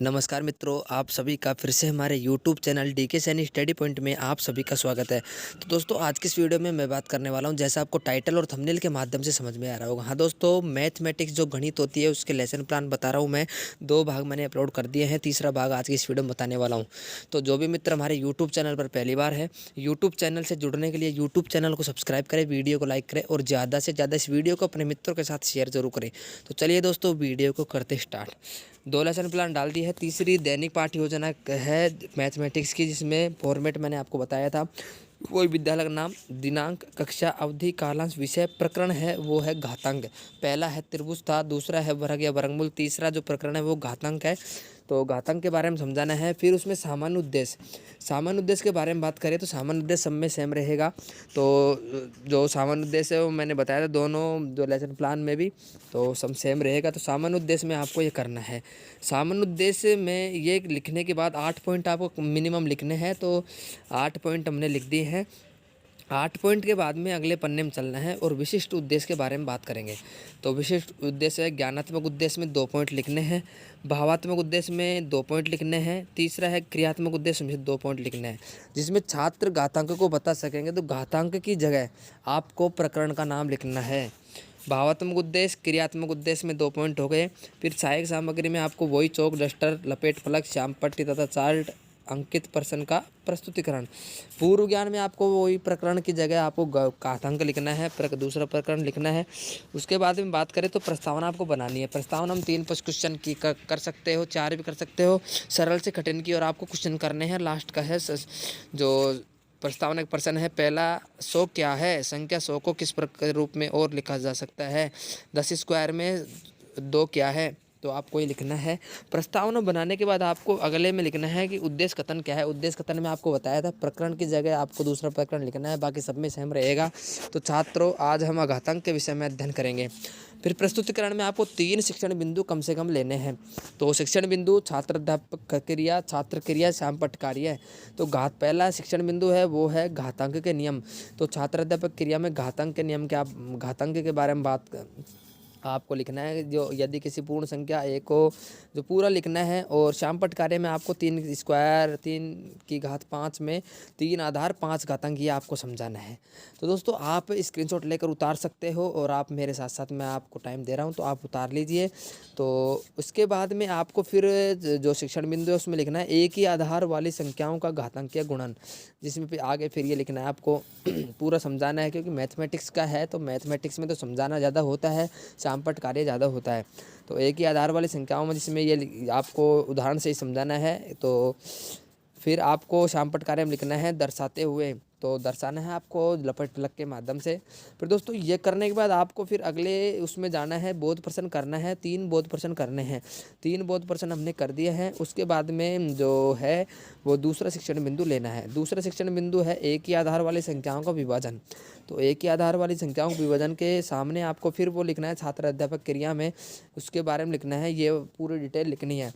नमस्कार मित्रों, आप सभी का फिर से हमारे YouTube channel DK Saini study point में आप सभी का स्वागत है। तो दोस्तों, आज की इस वीडियो में मैं बात करने वाला हूं, जैसा आपको टाइटल और थंबनेल के माध्यम से समझ में आ रहा होगा। हाँ दोस्तों, मैथमेटिक्स जो गणित होती है उसके लेसन प्लान बता रहा हूँ मैं। 2 भाग मैंने अपलोड कर दिए हैं, तीसरा भाग आज की इस वीडियो में बताने वाला हूँ। तो जो भी मित्र हमारे यूट्यूब चैनल पर पहली बार है, यूट्यूब चैनल से जुड़ने के लिए यूट्यूब चैनल को सब्सक्राइब करें, वीडियो को लाइक करें और ज़्यादा से ज़्यादा इस वीडियो को अपने मित्रों के साथ शेयर जरूर करें। तो चलिए दोस्तों, वीडियो को करते स्टार्ट। 2 लेसन प्लान डाल दी है। तीसरी दैनिक पाठ्य योजना है मैथमेटिक्स की, जिसमें फॉर्मेट मैंने आपको बताया था। कोई विद्यालय का नाम, दिनांक, कक्षा, अवधि, कालांश, विषय, प्रकरण है वो है घातांक। पहला है त्रिभुज था, दूसरा है वर्ग या वर्गमूल, तीसरा जो प्रकरण है वो घातांक है। तो घातांक के बारे में समझाना है। फिर उसमें सामान्य उद्देश्य, सामान्य उद्देश्य के बारे में बात करें तो सामान्य उद्देश्य सब में सेम रहेगा। तो जो सामान्य उद्देश्य है वो मैंने बताया था दोनों जो लेसन प्लान में भी, तो सब सेम रहेगा। तो सामान्य उद्देश्य में आपको ये करना है। सामान्य उद्देश्य में ये लिखने के बाद 8 पॉइंट आपको मिनिमम लिखने हैं। तो 8 पॉइंट हमने लिख दिए हैं। 8 पॉइंट के बाद में अगले पन्ने में चलना है और विशिष्ट उद्देश्य के बारे में बात करेंगे। तो विशिष्ट उद्देश्य है, ज्ञानात्मक उद्देश्य में 2 पॉइंट लिखने हैं, भावात्मक उद्देश्य में 2 पॉइंट लिखने हैं, तीसरा है क्रियात्मक उद्देश्य में 2 पॉइंट लिखने हैं, जिसमें छात्र घातांक को बता सकेंगे। तो घातांक की जगह आपको प्रकरण का नाम लिखना है। भावात्मक उद्देश्य, क्रियात्मक उद्देश्य में 2 पॉइंट हो गए। फिर सहायक सामग्री में आपको वही चौक, डस्टर, लपेट फलक, श्याम पट्टी तथा चार्ट, अंकित प्रश्न का प्रस्तुतिकरण। पूर्व ज्ञान में आपको वही प्रकरण की जगह आपको घातांक लिखना है, दूसरा प्रकरण लिखना है। उसके बाद में बात करें तो प्रस्तावना आपको बनानी है। प्रस्तावना हम 3 क्वेश्चन की कर सकते हो, 4 भी कर सकते हो, सरल से कठिन की और आपको क्वेश्चन करने हैं। लास्ट का है जो प्रस्तावना का प्रश्न है पहला, 100 क्या है, संख्या 100 को किस प्रकार रूप में और लिखा जा सकता है, 10 स्क्वायर में 2 क्या है। तो आपको ये लिखना है। प्रस्तावना बनाने के बाद आपको अगले में लिखना है कि उद्देश्य कथन क्या है। उद्देश्य कथन में आपको बताया था प्रकरण की जगह आपको दूसरा प्रकरण लिखना है, बाकी सब में सेम रहेगा। तो छात्रों, आज हम घातांक के विषय में अध्ययन करेंगे। फिर प्रस्तुतिकरण में आपको 3 शिक्षण बिंदु कम से कम लेने हैं। तो शिक्षण बिंदु, छात्र अध्यापक क्रिया, छात्र क्रिया, श्यामपट्ट कार्य। तो पहला शिक्षण बिंदु है वो है घातांक के नियम। तो छात्र अध्यापक क्रिया में घातांक के नियम क्या, घातांक के बारे में बात आपको लिखना है। जो यदि किसी पूर्ण संख्या ए को जो पूरा लिखना है। और श्यामपट्ट कार्य में आपको 3 स्क्वायर, 3 की घात 5 में 3 आधार 5 घातांक, ये आपको समझाना है। तो दोस्तों, आप स्क्रीनशॉट लेकर उतार सकते हो और आप मेरे साथ साथ मैं आपको टाइम दे रहा हूँ तो आप उतार लीजिए। तो उसके बाद में आपको फिर जो शिक्षण बिंदु है उसमें लिखना है एक ही आधार वाली संख्याओं का घातांकीय गुणन, जिसमें फिर आगे फिर ये लिखना है आपको पूरा समझाना है, क्योंकि मैथमेटिक्स का है तो मैथमेटिक्स में तो समझाना ज़्यादा होता है, श्यामपट्ट कार्य ज़्यादा होता है। तो एक ही आधार वाली संख्याओं में जिसमें ये आपको उदाहरण से ही समझाना है। तो फिर आपको श्यामपट्ट कार्य में लिखना है दर्शाते हुए, तो दर्शाना है आपको लपेट फलक के माध्यम से। फिर दोस्तों, ये करने के बाद आपको फिर अगले उसमें जाना है, बोध प्रश्न करना है। 3 बोध प्रश्न करने हैं। 3 बोध प्रश्न हमने कर दिए हैं। उसके बाद में जो है वो दूसरा शिक्षण बिंदु लेना है। दूसरा शिक्षण बिंदु है एक ही आधार वाली संख्याओं का विभाजन। तो एक ही आधार वाली संख्याओं के विभाजन के सामने आपको फिर वो लिखना है छात्र अध्यापक क्रिया में, उसके बारे में लिखना है। ये पूरी डिटेल लिखनी है,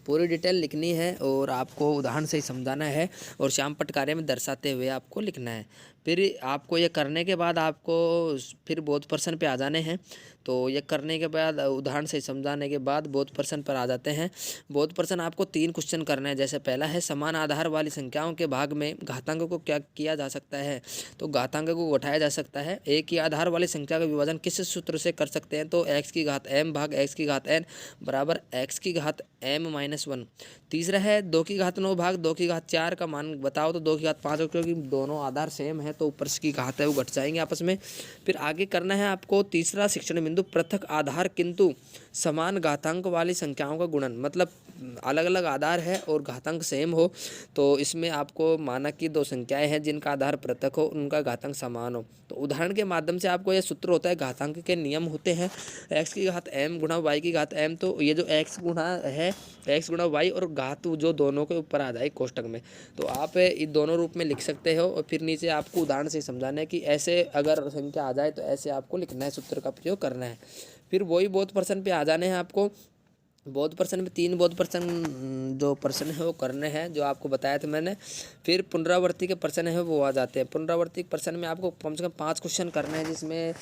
पूरी डिटेल लिखनी है और आपको उदाहरण से ही समझाना है और श्यामपट्ट कार्य में दर्शाते हुए आपको लिखना है। फिर आपको ये करने के बाद आपको फिर बोध प्रश्न पे आ जाने हैं। तो ये करने के बाद उदाहरण से समझाने के बाद बोध प्रश्न पर आ जाते हैं। बोध प्रश्न आपको 3 क्वेश्चन करना है। जैसे पहला है, समान आधार वाली संख्याओं के भाग में घातांक को क्या किया जा सकता है। तो घातांक को उठाया जा सकता है। एक ही आधार वाली संख्या का विभाजन किस सूत्र से कर सकते हैं। तो x की घात m भाग x की घात n बराबर x की घात m-1। तीसरा है 2 की घात 9 भाग 2 की घात 4 का मान बताओ। तो 2 की घात 5, क्योंकि दोनों आधार सेम है तो ऊपर की घात है वो घट जाएंगे आपस में। फिर आगे करना है आपको तीसरा शिक्षण बिंदु, पृथक आधार किंतु समान घातांक वाली संख्याओं का गुणन। मतलब अलग अलग आधार है और घातांक सेम हो, तो इसमें आपको माना कि 2 संख्याएं हैं जिनका आधार पृथक हो, उनका घातांक समान हो। तो उदाहरण के माध्यम से आपको यह सूत्र होता है, घातांक के नियम होते हैं x की घात m गुणा y की घात m। तो ये जो x गुणा है, x गुणा y और घात जो दोनों के ऊपर आ जाए कोष्टक में, तो आप इन दोनों रूप में लिख सकते हो। और फिर नीचे आपको उदाहरण से समझाना है कि ऐसे अगर संख्या आ जाए तो ऐसे आपको लिखना है, सूत्र का प्रयोग करना है। फिर वही बोध प्रश्न पे आ जाने हैं आपको। बोध प्रश्न में 3 बोध प्रश्न जो प्रश्न है वो करने हैं, जो आपको बताया था मैंने। फिर पुनरावृत्ति के प्रश्न है वो आ जाते हैं। पुनरावृत्ति के प्रश्न में आपको कम से कम 5 क्वेश्चन करने हैं, जिसमें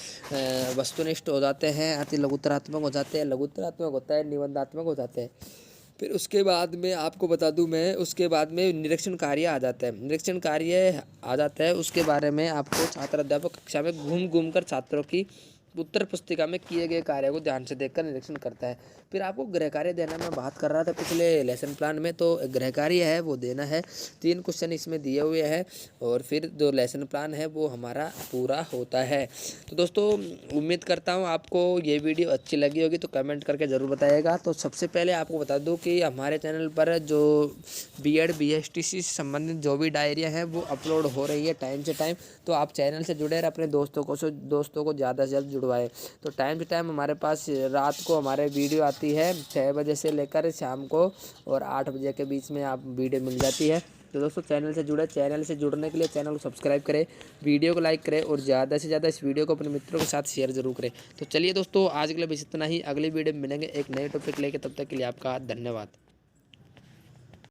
वस्तुनिष्ठ हो जाते हैं, अति लघुत्तरात्मक हो जाते हैं, लघुत्तरात्मक होता है, निबंधात्मक हो जाते हैं। फिर उसके बाद में आपको बता दूं मैं, उसके बाद में निरीक्षण कार्य आ जाता है। निरीक्षण कार्य आ जाता है, उसके बारे में आपको छात्र अध्यापक कक्षा में घूम घूम कर छात्रों की उत्तर पुस्तिका में किए गए कार्य को ध्यान से देखकर निरीक्षण करता है। फिर आपको गृह कार्य देना, मैं बात कर रहा था पिछले लेसन प्लान में, तो गृह कार्य है वो देना है। 3 क्वेश्चन इसमें दिए हुए हैं और फिर जो लेसन प्लान है वो हमारा पूरा होता है। तो दोस्तों उम्मीद करता हूँ आपको ये वीडियो अच्छी लगी होगी, तो कमेंट करके ज़रूर बताइएगा। तो सबसे पहले आपको बता दूँ कि हमारे चैनल पर जो बीएड बीएसटीसी से संबंधित जो भी डायरियाँ हैं वो अपलोड हो रही है टाइम से टाइम। तो आप चैनल से जुड़े रहे, अपने दोस्तों को ज़्यादा से ज़्यादा जुड़वाए। तो टाइम टू टाइम हमारे पास रात को हमारे वीडियो आती है 6 बजे से लेकर शाम को, और 8 बजे के बीच में आप वीडियो मिल जाती है। तो दोस्तों चैनल से जुड़े, चैनल से जुड़ने के लिए चैनल को सब्सक्राइब करें, वीडियो को लाइक करें और ज़्यादा से ज़्यादा इस वीडियो को अपने मित्रों के साथ शेयर जरूर करें। तो चलिए दोस्तों आज के लिए बस इतना ही, अगली वीडियो में मिलेंगे एक नए टॉपिक लेके, तब तक के लिए आपका धन्यवाद।